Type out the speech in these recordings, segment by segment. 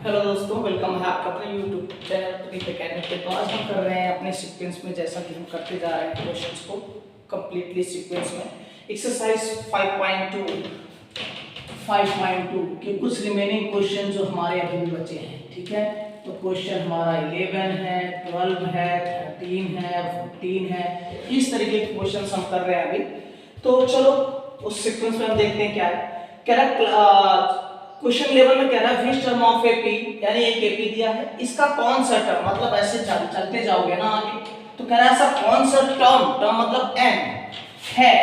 Hello दोस्तों, welcome है आपका अपने यूट्यूब चैनल प्रदीप अकेडमी पे। तो आज हम कर रहे हैं अपने सीक्वेंस में, जैसा कि हम करते जा रहे हैं क्वेश्चंस को कंप्लीटली सीक्वेंस में। एक्सरसाइज 5.2 के कुछ रिमेनिंग क्वेश्चन जो हमारे अभी भी बचे हैं। ठीक है, तो क्वेश्चन हमारा 11 है, 12 है, 13 है, 14 है, इस तरीके के क्वेश्चन हम कर रहे हैं अभी। तो चलो उस सीक्वेंस में हम देखते हैं क्या है। क्वेश्चन लेवल में कह रहा है विच टर्म ऑफ एपी, यानी एक एपी दिया है, इसका कौन सा टर्म, मतलब ऐसे चलते जाओगे ना आगे, तो कह रहा है ऐसा कौन सा टर्म मतलब n है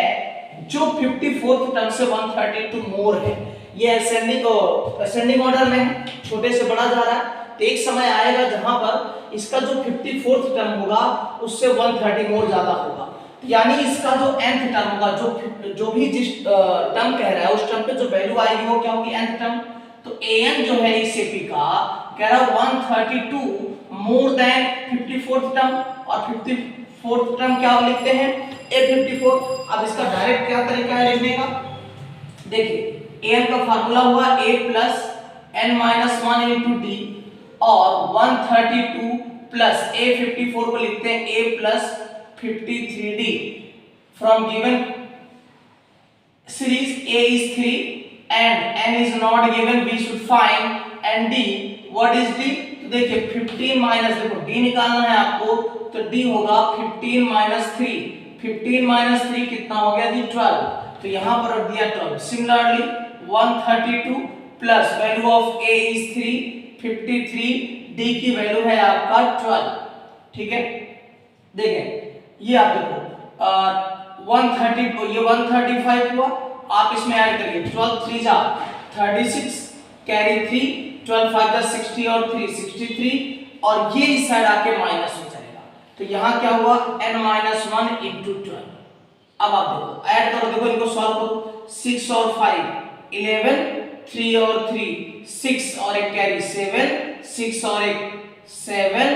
जो 54th टर्म से 132 मोर है। ये असेंडिंग ऑर्डर में है, छोटे से बड़ा जा रहा है। तो एक समय आएगा जहां पर इसका जो 54th टर्म होगा उससे 130 मोर ज्यादा होगा, यानी इसका जो nth टर्म होगा, जो भी जिस टर्म कह रहा है उस टर्म पे जो वैल्यू आएगी वो क्या होगी, nth टर्म। तो an जो है इस एपी का कह रहा है 132 मोर देन 54th टर्म, और 54th टर्म क्या लिखते हैं, a54। अब इसका डायरेक्ट क्या तरीका है लिखने का, देखिए an का फार्मूला हुआ a plus n-1 into D, और 132 प्लस a54 को लिखते हैं a plus 53d। from given series a is 3 and n is not given, we should find and d, what is d। तो देखिए 15 माइनस, देखो d निकालना है आपको, तो d होगा 15 माइनस 3। 15 माइनस 3 कितना हो गया जी, 12। तो यहां पर रख दिया 12। Similarly 132 plus value of a is 3, 53, d की वैल्यू है आपका 12। ठीक है, देखें ये आप देखो 130, ये 135 हुआ, आप इसमें ऐड करिए 12 3 जा 36, कैरी 3, 12 5 जा 60 और 3 63, और ये इस साइड आके माइनस हो जाएगा। तो यहाँ क्या हुआ n-1 इंटू 12। अब आप देखो ऐड करो, देखो इनको सॉल्व करो, 6 और 5 11, 3 और 3 6 और एक कैरी 7, 6 और एक 7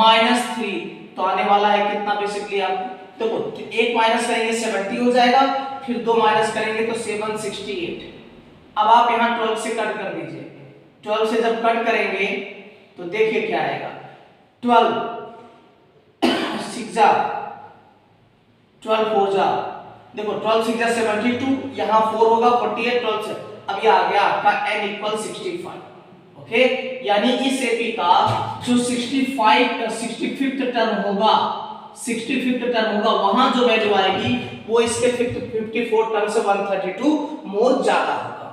माइनस 3, तो आने वाला है कितना बेसिकली आप देखो, तो एक माइनस करेंगे 70 हो जाएगा, फिर दो माइनस करेंगे तो 768। अब आप यहाँ 12 से कट कर दीजिए, 12 से जब कट करेंगे तो देखिए क्या आएगा, 12 6 जा 12 4 जा, देखो 12 6 जा 72, यहाँ 4 होगा 48, 12 से अब ये आ गया आपका n इक्वल 65। ओके, यानी इस एपी का जो 65th टर्म होगा, 65th टर्म होगा, वहां जो वैल्यू आएगी वो इसके 54 टर्म से 132 मोर ज्यादा होगा।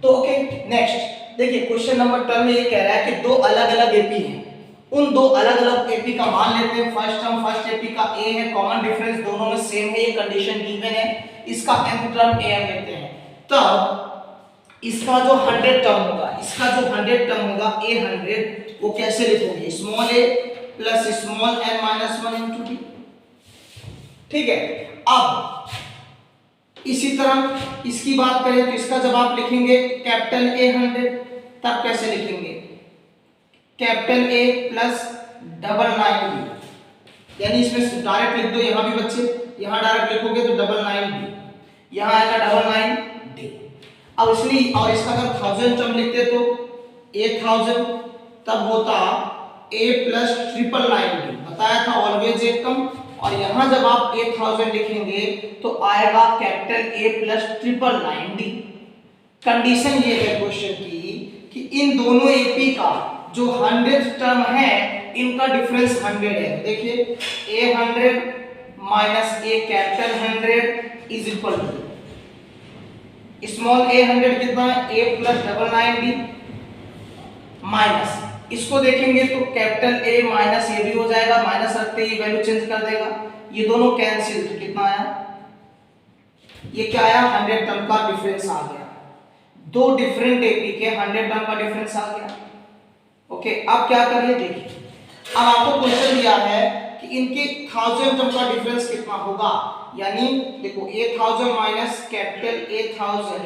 तो ओके, नेक्स्ट देखिए क्वेश्चन नंबर 12 में ये कह रहा है कि दो अलग अलग एपी हैं, उन दो अलग अलग एपी का मान लेते हैं। फर्स्ट एपी का a है, कॉमन डिफरेंस दोनों में सेम है, ये कंडीशन गिवन है, इसका nth टर्म am लेते हैं। तब इसका जो 100 टर्म होगा, इसका जो 100 टर्म होगा a100, वो कैसे लिखोगे, small a plus small n-1 into D. ठीक है, अब इसी तरह इसकी बात करें तो इसका जब आप लिखेंगे कैपिटल A100, तब कैसे लिखेंगे, कैपिटल A प्लस 99D, यानी इसमें डायरेक्ट लिख दो, यहां भी बच्चे यहां डायरेक्ट लिखोगे तो 99D, यहां आएगा 99D। अब इसलिए, और इसका अगर 1000 टर्म लिखते तो 1000, तब होता a प्लस 999D, बताया था ऑलवेज एक कम। और यहां जब आप 1000 लिखेंगे तो आएगा capital A plus 999D। Condition ये है क्वेश्चन की कि इन दोनों एपी का जो 100th टर्म है इनका डिफरेंस 100 है। देखिए a100 minus a capital 100 is equal to small a100 कितना है, a प्लस 999D, माइनस इसको देखेंगे तो कैपिटल A माइनस ये भी हो जाएगा, माइनस रखते ही वैल्यू चेंज कर देगा, ये दोनों कैंसिल, तो कितना आया, ये क्या आया, 100 टर्म का डिफरेंस आ गया, दो डिफरेंट एपी के 100 टर्म का डिफरेंस आ गया। ओके, अब क्या करिए, देखिए अब आपको क्वेश्चन दिया है कि इनके 1000 टर्म का डिफरेंस कितना होगा, यानी देखो 1000 minus capital A1000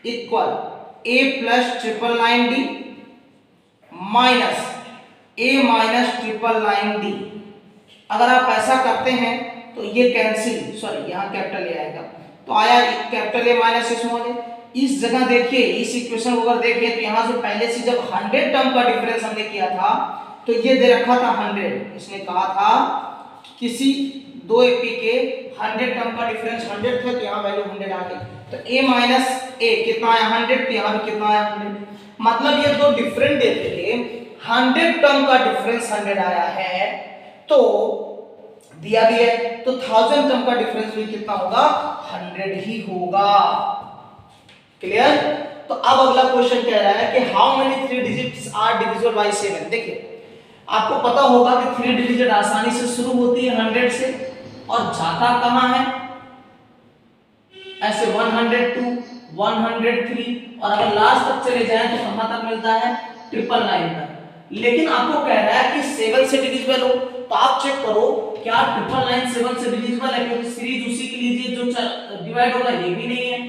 equal a plus 999D minus a minus 999D। अगर आप ऐसा करते हैं तो ये कैंसिल, सॉरी यहाँ कैपिटल A आएगा, तो आया capital A minus small a, इस जगह देखिए, इस इक्वेशन को अगर देखिए तो यहाँ से पहले से जब 100 टर्म का डिफरेंस हमने किया था तो ये दे रखा था 100। इसने कहा था किसी दो एपी के 100 टर्म का डिफरेंस 100 था, तो यहाँ वैल्यू 100 आ गई। तो a माइनस ए कितना आया 100, तो यहाँ भी कितना आया 100। मतलब ये दो डिफरेंट देते थे, 100 टर्म का डिफरेंस 100 आया है, तो दिया भी है तो 1000 टर्म का डिफरेंस भी कितना होगा 100 ही होगा। क्लियर? तो अब अगला क्वेश्चन कह रहा है कि how many 3 digits are divisible by 7। देखिए आपको पता होगा कि 3 डिजिट आसानी से शुरू होती है 100 से और जाता कहां है, ऐसे 102, 103 और अगर लास्ट तक चले जाएं तो कहां तक मिलता है 999 तक। लेकिन आपको कह रहा है कि 7 से डिविजिबल हो, तो आप चेक करो क्या 999 7 से डिविजिबल है, क्योंकि सीरीज उसी के लीजिए जो डिवाइड होगा, ये भी नहीं है।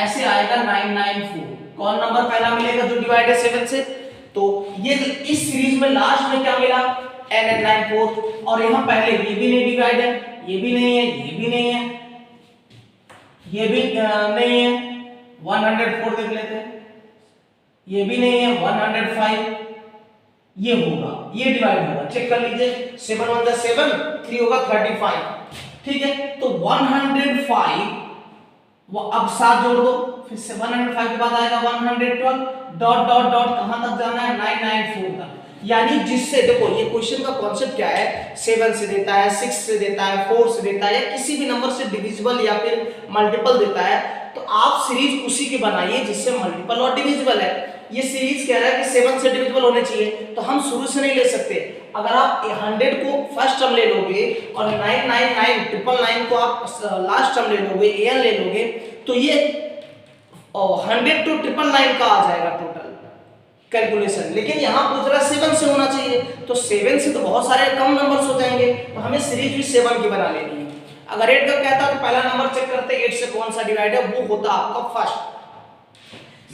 ऐसे आएगा 994, कौन नंबर पहला मिलेगा जो डिवाइड है 7 से, तो ये इस सीरीज में लास्ट में क्या मिला n94, और यहाँ पहले ये भी नहीं डिवाइड है, ये भी नहीं है, ये भी नहीं है, ये भी नहीं है, 104 देख लेते हैं, ये भी नहीं है, 105 ये होगा, ये डिवाइड होगा, चेक कर लीजिए 7 1 जा 7, 3 होगा 35। ठीक है, तो 105 वो अब 7 जोड़ दो, फिर से 105 के बाद आएगा 112, डॉट डॉट डॉट कहां तक जाना है 994 तक। यानी जिससे देखो ये क्वेश्चन का कॉन्सेप्ट क्या है, 7 से देता है, 6 से देता है, 4 से देता है, या किसी भी नंबर से डिविजिबल या फिर मल्टीपल देता है, तो आप सीरीज उसी की बनाइए जिससे मल्टीपल और डिविजिबल है। ये सीरीज कह रहा है कि 7 से डिविजिबल होने चाहिए, तो हम शुरू से नहीं ले सकते। अगर आप 100 को फर्स्ट टर्म ले लोगे और 999 को आप लास्ट टर्म ले लोगे, an ले लोगे, तो ये 100 to 999 का आ जाएगा टोटल कैलकुलेशन। लेकिन यहाँ पूछ रहा है 7 से होना चाहिए, तो 7 से तो बहुत सारे कम नंबर्स हो जाएंगे, तो हमें सीरीज भी 7 की बना लेनी है। अगर 8 का कहता तो पहला नंबर चेक करते 8 से कौन सा डिवाइड है, वो होता आपका फर्स्ट।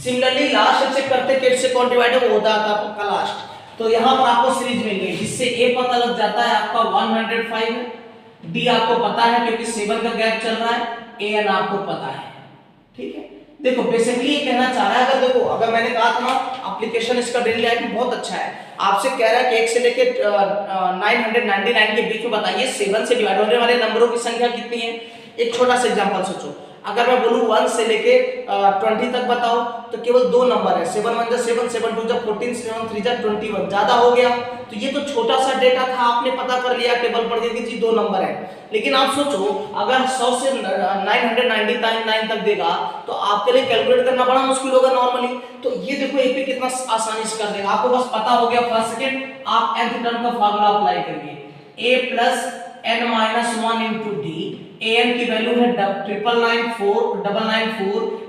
सिमिलरली लास्ट से चेक करते 8 से कौन डिवाइड है, वो होता आपका लास्ट। तो यहाँ पर आपको सीरीज मिल गई, जिससे ए पता लग जाता है आपका 105 है, डी आपको पता है क्योंकि 7 का गैप चल रहा है, एन आपको पता है। ठीक है, देखो बेसिकली ये कहना चाह रहा है, अगर देखो अगर मैंने कहा था ना एप्लीकेशन इसका डेली लाइफ में बहुत अच्छा है, आपसे कह रहा है कि 1 से लेके 999 के बीच में बताइए 7 से डिवाइड होने वाले नंबरों की संख्या कितनी है। एक छोटा सा एग्जांपल सोचो, अगर मैं बोलूं 1 से लेके 20 तक बताओ, तो केवल 2 नंबर है, 7 1 जा 7, 7 2 जा 14, 7 3 जा 21, ज्यादा हो गया। तो ये तो छोटा सा डेटा था, आपने पता कर लिया टेबल पढ़ के कि जी 2 नंबर है। लेकिन आप सोचो अगर 100 से 999 तक देगा तो आपके लिए कैलकुलेट करना बड़ा मुश्किल होगा नॉर्मली। तो ये देखो एपी कितना आसानी से कर देगा, आपको बस पता हो गया फर्स्ट सेकंड, आप nth टर्म का फार्मूला अप्लाई करिए, a plus n minus 1 into D. an की वैल्यू है 994,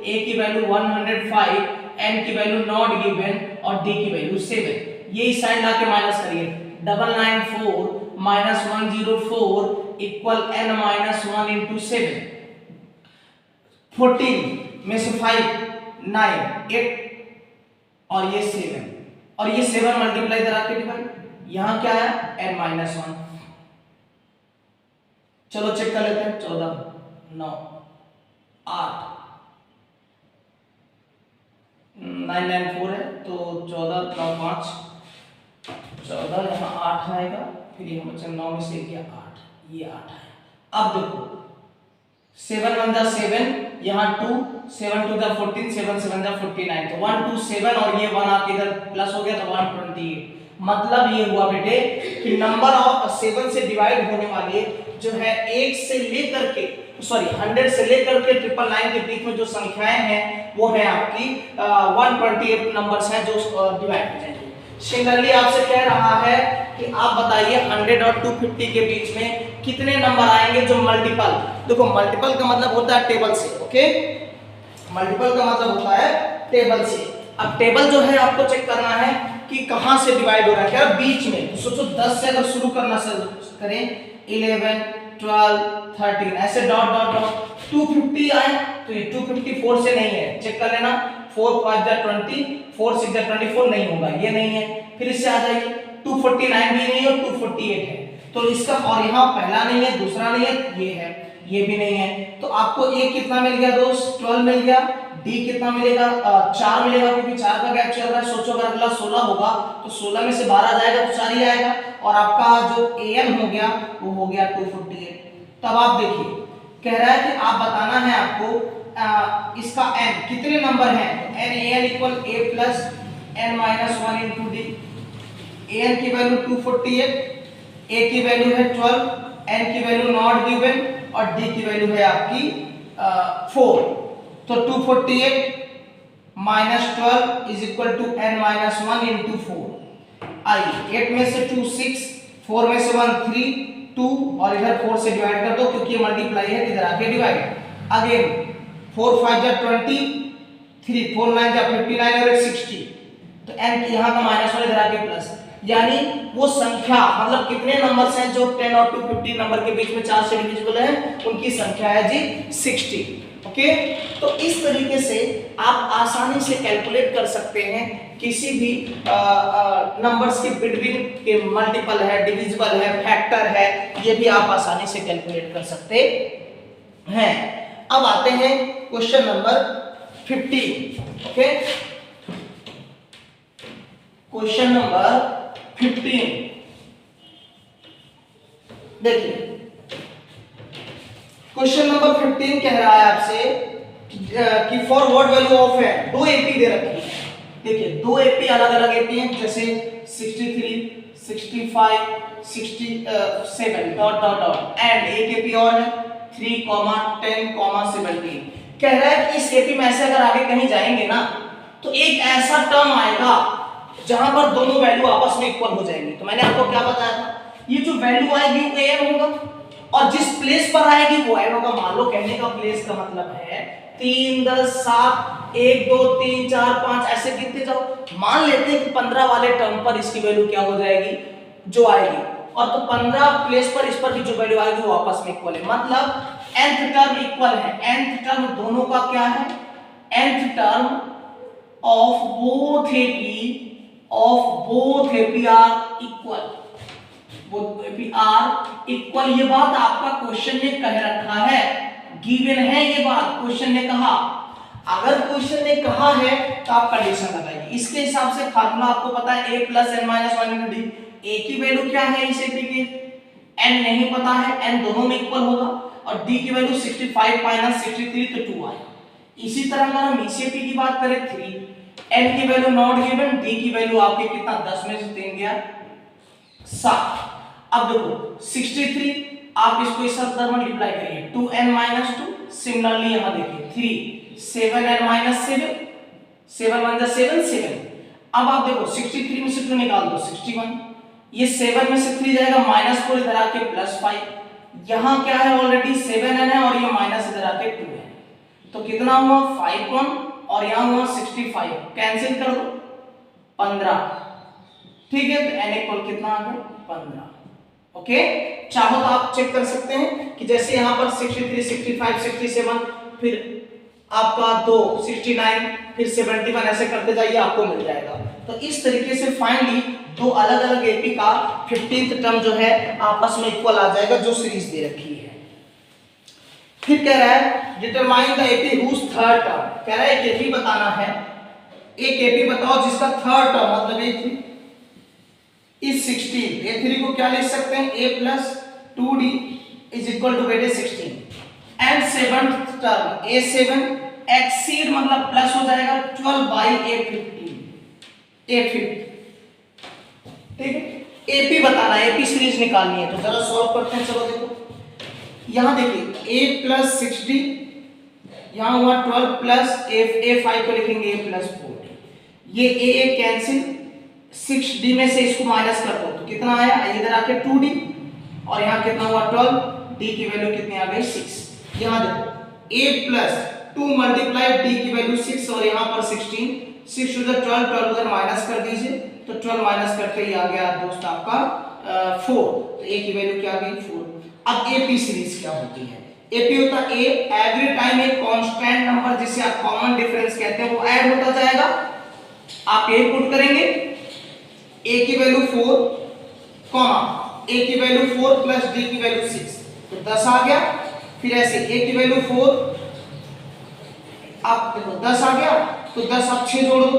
a की वैल्यू 105, n की वैल्यू नॉट गिवन और d की वैल्यू 7। ये इस साइड लाके माइनस करिए, 994 minus 104 equal n minus 1 into 7। 14 में से 5 9 8 और ये 7, और ये 7 मल्टीप्लाई इधर आके डिवाइड, यहां क्या है n माइनस 1। चलो चेक कर लेते हैं, 14 9 8 994 है, तो 14 9 5 14, यहाँ 8 आएगा, फिर ये बचा 9 में से गया 8, ये 8 है। अब देखो 7 1 जा 7, यहाँ 2, 7 2 जा 14, 7 7 जा 49, तो 127 और ये 1 आके इधर प्लस हो गया तो 128। मतलब ये हुआ बेटे कि नंबर ऑफ 7 से डिवाइड होने वाले जो है 1 से लेकर के 100 से लेकर के 999 के बीच में जो संख्याएं हैं वो है आपकी 128 नंबर्स हैं जो डिवाइड हो जाएंगे। सिमिलरली आपसे कह रहा है कि आप बताइए 100 और 250 के बीच में कितने नंबर आएंगे जो मल्टीपल। देखो मल्टीपल का मतलब होता है टेबल से, ओके, मल्टीपल का मतलब होता है टेबल से। अब टेबल जो है आपको चेक करना है कि कहां से डिवाइड हो रहा है, क्या बीच में। तो सोचो 10 से अगर शुरू करना करें 11 12 13 ऐसे डॉट डॉट डॉट 250 आए, तो ये 254 से नहीं है, चेक कर लेना, 4 5 जा 20, 4 6 जा 24 नहीं होगा, ये नहीं है। फिर इससे आ जाइए 249 भी नहीं है और 248 है, तो इसका, और यहाँ पहला नहीं है, दूसरा नहीं है, ये है, ये भी नहीं है, तो आपको ए कितना मिल गया दोस्त, 12 मिल गया। डी कितना मिलेगा, 4 मिलेगा, क्योंकि 4 का गैप चल रहा है। सोचो अगर अगला 16 होगा तो 16 में से 12 जाएगा तो 4 ही आएगा, और आपका जो एन हो गया वो हो गया 248। तब आप देखिए कह रहा है कि आप बताना है आपको इसका एन कितने नंबर हैं, तो n n equal a plus n minus 1 into d. N की वैल्यू 248, ए की वैल्यू है 12, एन की वैल्यू नॉट गिवन, और डी की वैल्यू है आपकी 4। तो 248 minus 12 is equal to n minus 1 into 4। आइए 8 में से 2 6, 4 में से 1 3, 2, और इधर 4 से डिवाइड कर दो क्योंकि ये मल्टीप्लाई है, इधर आके डिवाइड। अगेन 4 5 जा 20, 3 4 9 जा 59 और 60, तो n यहाँ का माइनस और इधर आके प्लस, यानी वो संख्या मतलब कितने नंबर्स हैं जो 10 और 250 नंबर के बीच में 4 से डिविजिबल है, उनकी संख्या है जी 60। ओके, तो इस तरीके से आप आसानी से कैलकुलेट कर सकते हैं किसी भी नंबर्स के बिटवीन के मल्टीपल है, डिविजिबल है, फैक्टर है, ये भी आप आसानी से कैलकुलेट कर सकते हैं। अब आते हैं question number 15। Okay, question number 15 देखिए, क्वेश्चन नंबर 15 कह रहा है आपसे कि फॉर व्हाट वैल्यू ऑफ है, दो एपी दे रखी है। देखिए दो एपी अलग अलग एपी हैं, जैसे 63 65 67 डॉट डॉट डॉट, एंड एक एपी और है 3 10 17। कह रहा है कि इस एपी में से अगर आगे कहीं जाएंगे ना तो एक ऐसा टर्म आएगा जहां पर दोनों वैल्यू आपस में इक्वल हो जाएंगी। तो मैंने आपको क्या बताया था, ये जो वैल्यू आएगी वो एन होगा, और जिस प्लेस पर आएगी वो एन होगा। मान लो कहने का प्लेस का मतलब है 3 10 7 1 2 3 4 5 ऐसे गिनते जाओ। मान लेते हैं कि 15 वाले टर्म पर इसकी वैल्यू क्या हो जाएगी, जो आएगी, और तो 15 प्लेस पर इस पर भी जो वैल्यू आएगी वो आपस में इक्वल है, मतलब nth टर्म इक्वल है। nth टर्म दोनों का क्या है, nth term of both AP are equal, both AP are equal. ये बात आपका क्वेश्चन ने कह रखा है, गिवन है ये बात, क्वेश्चन ने कहा। अगर क्वेश्चन ने कहा है तो आप कंडीशन लगाइए। इसके हिसाब से फार्मूला आपको पता है a plus n minus 1 into d. a की वैल्यू क्या है इस एपी की, n नहीं पता है, n दोनों में इक्वल होगा, और d की वैल्यू 65 माइनस 63 तो 2 आएगा। इसी तरह अगर हम इस एपी की बात करें 3, n की वैल्यू नॉट गिवन, d की वैल्यू आपके कितना 10 में से 3 गया 7। अब देखो 63, आप इसको इस तरह मल्टीप्लाई करिए 2n माइनस 2। सिमिलरली यहां देखिए 3 7n माइनस 7, 7 1 7 7। अब आप देखो 63 में से 2 निकाल दो 61, ये 7 में से 3 जाएगा माइनस 4, इधर आके प्लस 5। यहां क्या है, ऑलरेडी 7n है और ये माइनस इधर आके 2 है, तो कितना हुआ 51, और यहां हुआ 65, कैंसिल कर दो 15। ठीक है, तो n इक्वल कितना आ गया 15। ओके, चाहो तो आप चेक कर सकते हैं कि जैसे यहां पर 63 65 67, फिर आपका 2 69, फिर 71 ऐसे करते जाइए, आपको मिल जाएगा। तो इस तरीके से फाइनली दो अलग अलग एपी का 15th टर्म जो है आपस में इक्वल आ जाएगा, जो सीरीज दे रखी है। फिर कह रहा है determine the AP whose third term, कह रहा है एक एपी बताना है, एक एपी बताओ जिसका थर्ड टर्म मतलब ए3 इज 16। a3 को क्या लिख सकते हैं, a plus 2d is equal to बेटे 16, and seventh term a7 exceed मतलब प्लस हो जाएगा 12 बाई a15। ठीक है, एपी बताना है, एपी सीरीज निकालनी है, तो जरा सॉल्व करते हैं। चलो देखो यहां देखिए a प्लस 6d, यहां हुआ 12 प्लस a5 को लिखेंगे a प्लस 4, ये a कैंसिल, 6d में से इसको माइनस कर दो तो कितना आया, इधर आके 2d, और यहाँ कितना हुआ 12, d की वैल्यू कितनी आ गई 6। यहाँ देखो a प्लस 2 मल्टीप्लाई d की वैल्यू 6, और यहाँ पर 16, 6 उधर 12, 12 उधर माइनस कर दीजिए, तो 12 माइनस करके ये आ गया दोस्त आपका 4, तो a की वैल्यू क्या आ गई 4। अब AP सीरीज क्या होती है, AP होता है a एवरी टाइम एक कांस्टेंट नंबर जिसे आप कॉमन डिफरेंस कहते हैं वो ऐड होता जाएगा। आप यही पुट करेंगे a की वैल्यू 4, a की वैल्यू 4 प्लस d की वैल्यू 6, तो 10 आ गया। फिर ऐसे a की वैल्यू 4, आप देखो 10 आ गया, तो 10 आप 6 जोड़ दो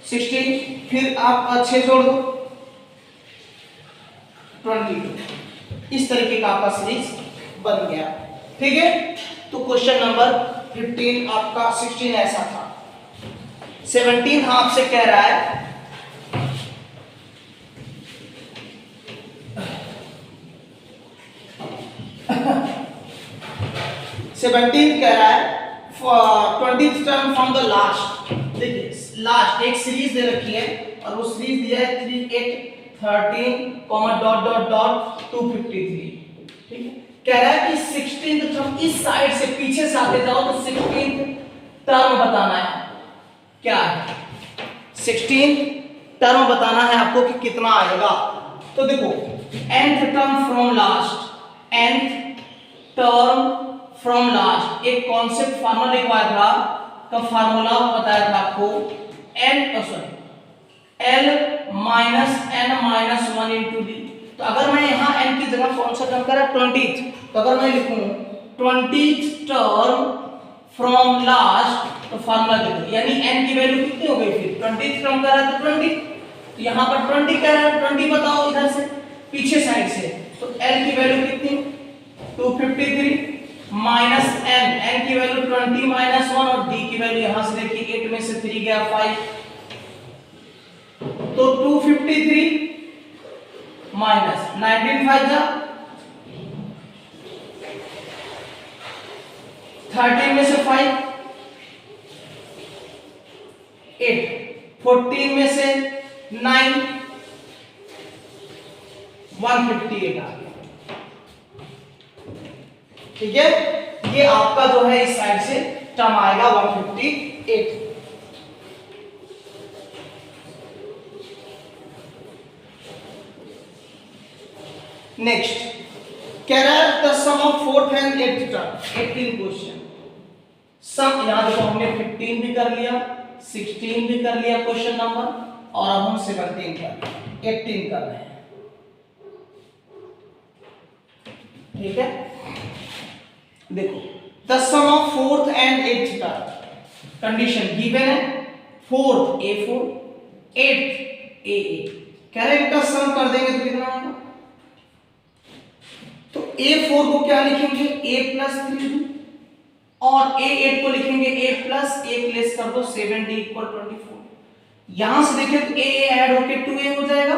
16, फिर आप 6 जोड़ दो 22। इस तरीके का आपका सीरीज बन गया। ठीक है, तो क्वेश्चन नंबर 15 आपका 16 ऐसा था। 17 आपसे कह रहा है 17 कह रहा है 20th term from the last. देखिए लास्ट एक सीरीज दे रखी है और वो सीरीज दिया है 3 8 13 डॉट डॉट डॉट 253। ठीक है, कह रहा है कि 16th टर्म इस साइड से पीछे से आते जाओ तो 16th टर्म बताना है क्या है, 16th टर्म बताना है आपको कि कितना आएगा। तो देखो nth term from last, nth term from last एक कॉन्सेप्ट फार्मूला लिखवाया था, का फार्मूला बताया था आपको l minus n minus 1 into D. तो अगर मैं यहाँ n की जगह कौन सा टर्म करा 20th, तो अगर मैं लिखूं 20th टर्म फ्रॉम लास्ट तो फार्मूला देखो, यानी n की वैल्यू कितनी हो गई, फिर 20th टर्म करा तो 20, तो यहाँ पर 20 कह रहा है, 20 बताओ इधर से पीछे साइड से, तो l की वैल्यू कितनी 253 माइनस n की वैल्यू 20 माइनस 1 और d की वैल्यू यहां से देखिए 8 में से 3 गया 5, तो 253 माइनस 19 5 जा 13 में से 5 8, 14 में से 9 158 आ गया। ठीक है, ये आपका जो है इस साइड से टर्म आएगा 158। नेक्स्ट कह रहा है the sum of 4th and 8th term, 18 question. Sum यहां देखो हमने 15 भी कर लिया, 16 भी कर लिया क्वेश्चन नंबर, और अब हम 17 कर 18 कर रहे हैं। ठीक है, देखो the sum of 4th and 8th term, condition given है 4th a4 8th a8, कह रहे हैं इनका सम कर देंगे तो कितना आएगा, तो a4 को क्या लिखेंगे a प्लस 3 और a8 को लिखेंगे a प्लस 1 लेस कर दो 7d इक्वल 24। यहां से देखें तो a ऐड होके 2a हो जाएगा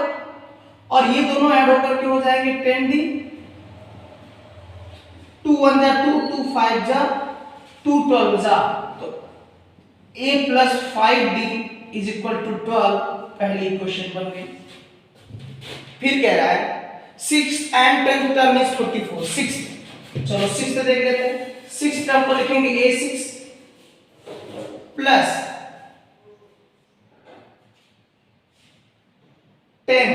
और ये दोनों ऐड होकर के हो जाएंगे 10d, 2 1 जा 2, 2 5 जा 2 12 जा, तो a plus 5d is equal to 12, पहली इक्वेशन बन गई। फिर कह रहा है 6th and 10th term is 44, 6th, चलो 6th देख लेते हैं। 6th टर्म को लिखेंगे a6 plus 10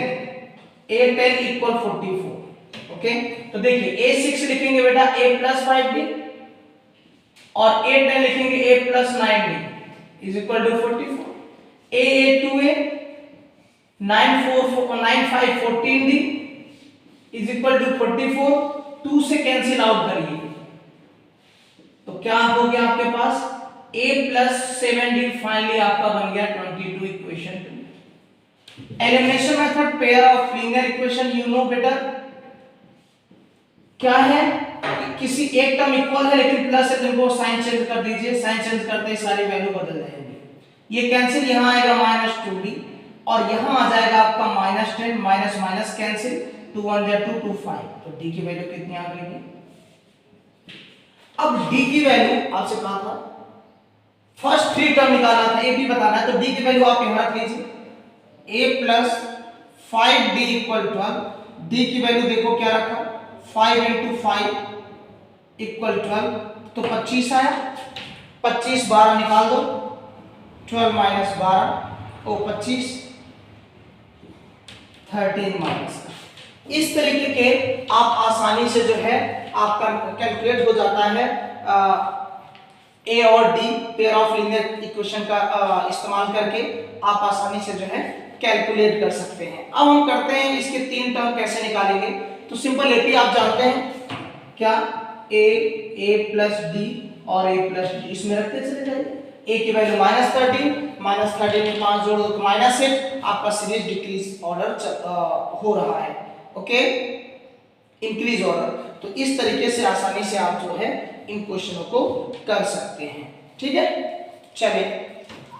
a10 equal 44। Okay, तो देखिए a6 लिखेंगे बेटा a प्लस 5d और a10 लिखेंगे a plus 9d is equal to 44, a8 2a 9 5 14d is equal to 44, 2 से कैंसिल आउट करिए तो क्या हो गया आपके पास a प्लस 7d, फाइनली आपका बन गया 22 equation 2। Elimination method pair of linear equation you know better क्या है, किसी एक टर्म इक्वल है लेकिन प्लस है तो इनको साइन चेंज कर दीजिए, साइन चेंज करते ही सारी वैल्यू बदल जाएंगी, ये कैंसिल यहां आएगा -2d और यहां आ जाएगा आपका -10 माइनस माइनस कैंसिल 2 1 जा 2 2 5, तो d की वैल्यू कितनी आ गई। अब d की वैल्यू आपसे कहा था फर्स्ट 3 टर्म निकालना था, ये भी बताना है, तो d की वैल्यू आप यहां रख लीजिए a plus 5d equal 12, d की वैल्यू देखो क्या रखा 5 into 5 इक्वल 12, तो 25 आया, 25 12 निकाल दो 12 माइनस 12 ओ 25 13 माइनस। इस तरीके के आप आसानी से जो है आपका कैलकुलेट हो जाता है a और d pair of linear equation का इस्तेमाल करके आप आसानी से जो है कैलकुलेट कर सकते हैं। अब हम करते हैं इसके 3 टर्म कैसे निकालेंगे। तो सिंपल एपी आप जानते हैं क्या, ए प्लस डी और ए प्लस डी इसमें रखते चले जाइए। ए की वैल्यू -13 में 5 जोड़ दो तो -8, आपका सीरीज डिक्रीज ऑर्डर हो रहा है, ओके, इंक्रीज ऑर्डर। तो इस तरीके से आसानी से आप जो है इन क्वेश्चनों को कर सकते हैं, ठीक है। चलिए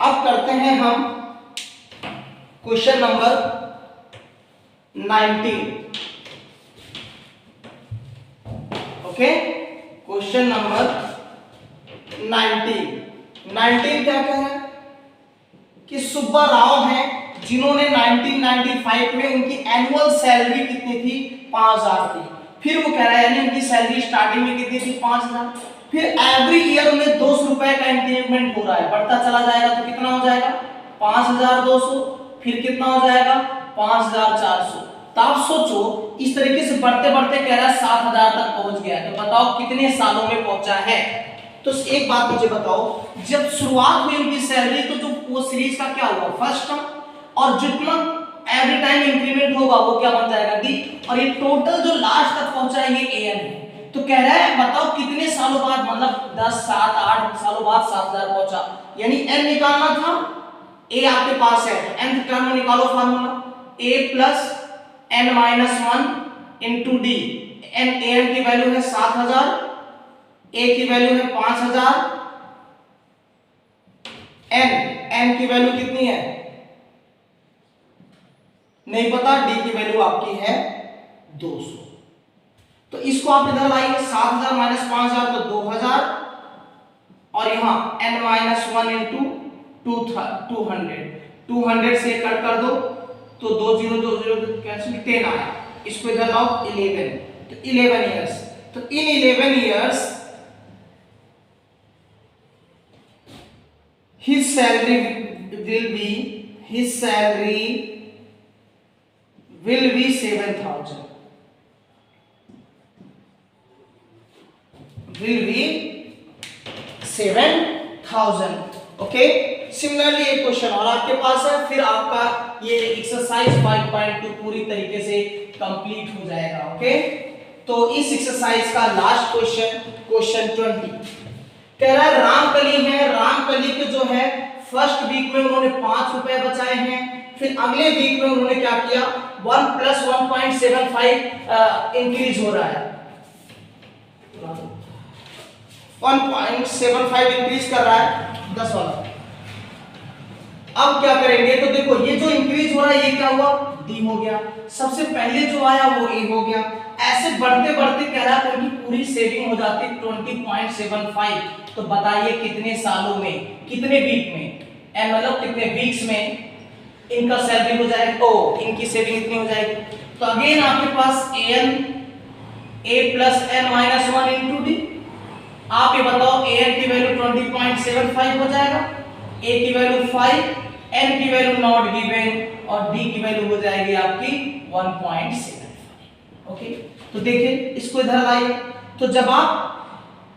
अब करते हैं हम question number 19, okay. Question number 19 क्या कह रहा है कि सुब्बा राव हैं जिन्होंने 1995 में उनकी एनुअल सैलरी कितनी थी, 5000 थी। फिर वो कह रहा है यानी उनकी सैलरी स्टार्टिंग में कितनी थी, 5000। फिर एवरी ईयर उन्हें 200 रुपए का इंक्रीमेंट हो रहा है, बढ़ता चला जाएगा तो कितना हो जाएगा 5200, फिर कितना हो जाएगा 5400। तो आप सोचो इस तरीके से बढ़ते बढ़ते कह रहा है 7000 तक पहुंच गया है। तो बताओ कितने सालों में पहुंचा है। तो एक बात मुझे बताओ, जब शुरुआत हुई उनकी सैलरी तो जो वो सीरीज का क्या हुआ, फर्स्ट टर्म, और जितना एवरी टाइम इंक्रीमेंट होगा वो क्या बन जाएगा, डी, और ये टोटल जो लास्ट तक पहुंचा है ये एन है। तो कह रहा है बताओ कितने सालों बाद, मतलब 10 7 8 सालों बाद 7000 पहुंचा, यानी एन निकालना था। ए आपके पास है तो nth टर्म में निकालो formula, a plus n minus 1 into d. N की वैल्यू है 7000, a की वैल्यू है 5000, n की वैल्यू कितनी है नहीं पता, d की वैल्यू आपकी है 200। तो इसको आप इधर लाइए, 7000 माइनस 5000 तो 2000, और यहां n माइनस 1 इंटू 200 से कट कर दो तो 2 0 2 0 कैंसिल, 10 आया। इसको इधर लाओ 11, तो 11 इयर्स। तो इन 11 years his salary will be 7000, will be 7000, okay. Similarly एक क्वेश्चन और आपके पास है, फिर आपका ये एक्सरसाइज 5.2 पूरी तरीके से कंप्लीट हो जाएगा, ओके। तो इस एक्सरसाइज का लास्ट क्वेश्चन, क्वेश्चन 20 कह रहा है रामकली है, रामकली के जो है फर्स्ट वीक में उन्होंने 5 रुपए बचाए हैं, फिर अगले वीक में उन्होंने क्या किया 1 प्लस 1.75 इंक्रीज हो रहा है, 1.75 इंक्रीज कर रहा है 10 वाला। अब क्या करेंगे, तो देखो ये जो इंक्रीज हो रहा है ये क्या हुआ, डी हो गया, सबसे पहले जो आया वो ए हो गया। ऐसे बढ़ते बढ़ते कह रहा है उनकी पूरी सेविंग हो जाती 20.75। तो बताइए कितने सालों में, कितने वीक में, एन मतलब कितने वीक्स में इनका सैलरी हो जाएगा, ओ इनकी सेविंग इतनी हो जाएगी। तो अगेन आपके पास a plus n minus 1 into d. आप ये बताओ एन की वैल्यू 20.75 हो जाएगा, ए की वैल्यू 5, एन की वैल्यू नॉट गिवन, और डी की वैल्यू हो जाएगी आपकी 1.75, ओके। तो देखिए इसको इधर लाइए, तो जब आप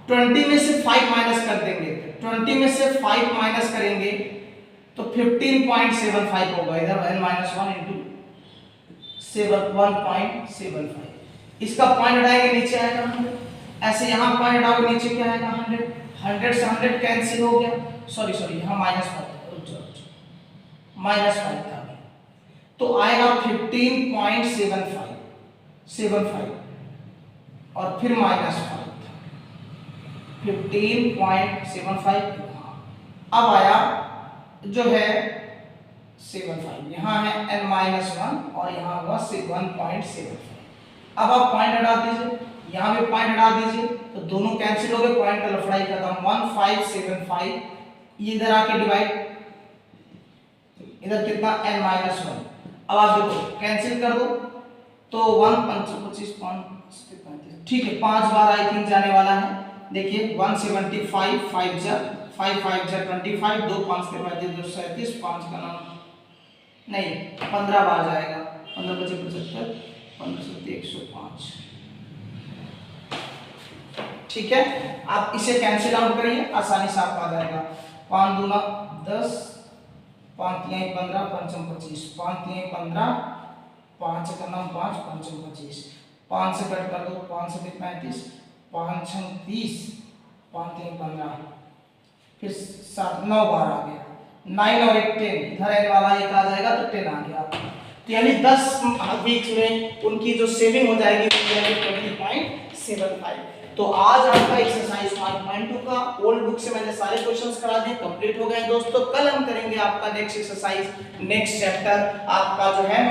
20 में से 5 माइनस कर देंगे, 20 में से 5 माइनस करेंगे तो 15.75 होगा, इधर n माइनस 1 इंटू 1.75। इसका पॉइंट हटाएंगे नीचे आएगा 100, ऐसे यहाँ पॉइंट हटाओगे नीचे क्या आएगा 100, 100 से 100 कैंसिल हो गया, सॉरी यहाँ माइनस 5 था, तो आएगा 15.75 और फिर माइनस 5 था 15.75। अब आया जो है 75, यहाँ है n माइनस 1 और यहाँ हुआ 1.75। अब आप पॉइंट हटा दीजिए, यहाँ भी पॉइंट हटा दीजिए, तो दोनों कैंसिल हो गए, पॉइंट का लफड़ाई खत्म। 1575 ये इधर आके डिवाइड, इधर कितना n माइनस 1। अब आप देखो कैंसिल कर दो तो 1 5 25 5 ठीक है, 5 बार आई थिंक जाने वाला है। देखिए 175 5 जा 5 5 जा 25, 2 5 के बाद 2 37, 5 का नाम नहीं 15 बार जाएगा, 15 बचे 75, 15 7 105, ठीक है। आप इसे कैंसिल आउट करिए, आसानी से आपको आ जाएगा 5 दूना 10 5 3 15 पंचम 25, 5 3 15, 5 का नाम 5 पंचम 25, 5 से कट कर दो, 5 से 35, 5 6 30, 5 3 15, फिर 7 9 12 आ गया, 9 और 1 10, इधर एन वाला एक आ जाएगा तो 10 आ गया। तो यानी 10 वीक्स में उनकी जो सेविंग हो जाएगी वो यानी 20.75। तो आज आपका एक्सरसाइज 5.2 का ओल्ड बुक से मैंने सारे क्वेश्चंस करा दिए, कंप्लीट हो गए दोस्तों। कल हम करेंगे आपका नेक्स्ट एक्सरसाइज, नेक्स्ट चैप्टर आपका जो है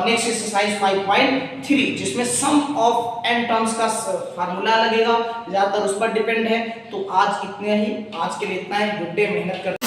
नेक्स्ट एक्सरसाइज 5.3, जिसमें सम ऑफ एन टर्म्स का फार्मूला लगेगा, ज्यादातर उस पर डिपेंड है। तो आज इतने ही, आज के लिए इतना ही। गुड डे, मेहनत कर